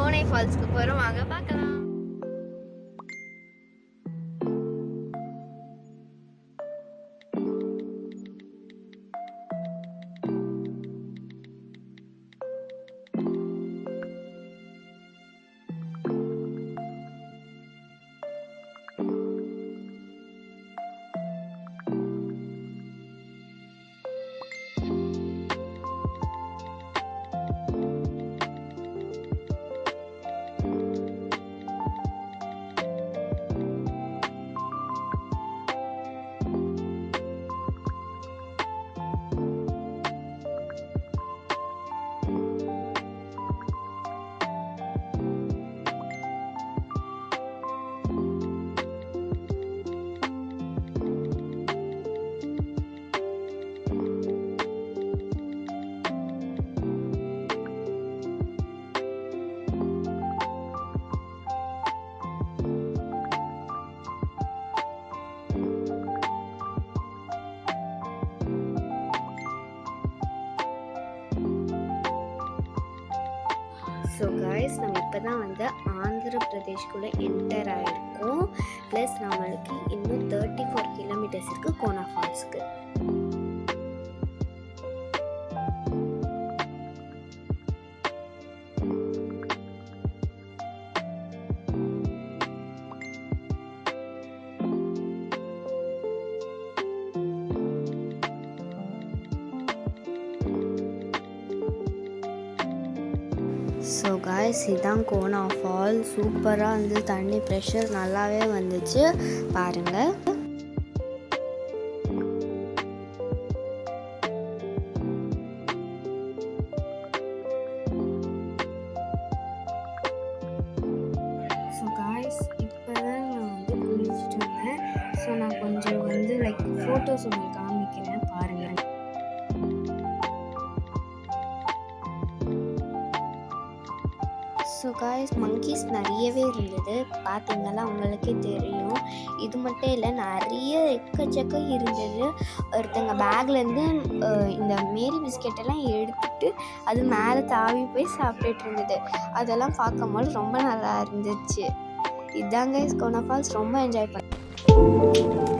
கோனை ஃபால்ஸ்க்கு போகிறோம், வாங்க பார்க்கலாம். ஸோ காய்ஸ், நம்ம இப்போ தான் வந்து ஆந்திர பிரதேஷ்குள்ளே என்டர் ஆகிருக்கோம். ப்ளஸ் நம்மளுக்கு இன்னும் 34 கிலோமீட்டர்ஸ் இருக்குது கோனா ஃபால்ஸ்க்கு. ஸோ காய்ஸ், இதுதான் கோனா ஃபால். சூப்பராக வந்து தண்ணி ப்ரெஷர் நல்லாவே வந்துச்சு பாருங்கள். ஸோ காய்ஸ், இப்போ தான் நான் வந்து குளிச்சுட்டு வந்தேன். ஸோ நான் கொஞ்சம் வந்து ஃபோட்டோஸ் உங்களுக்கு காமிக்கிறேன் பாருங்கள். ஸோ காய்ஸ், மங்கீஸ் நிறையவே இருந்தது. பார்த்தீங்கன்னா உங்களுக்கே தெரியும். இது மட்டும் இல்லை, நிறைய எக்கச்சக்கம் இருந்தது. ஒருத்தங்க பேக்லேருந்து இந்த மேரி பிஸ்கெட்டெல்லாம் எடுத்துகிட்டு அது மேலே தாவி போய் சாப்பிட்டுட்டு இருந்தது. அதெல்லாம் பார்க்கும்போது ரொம்ப நல்லா இருந்துச்சு. இதாங்க கோனா ஃபால்ஸ். ரொம்ப என்ஜாய் பண்ணேன்.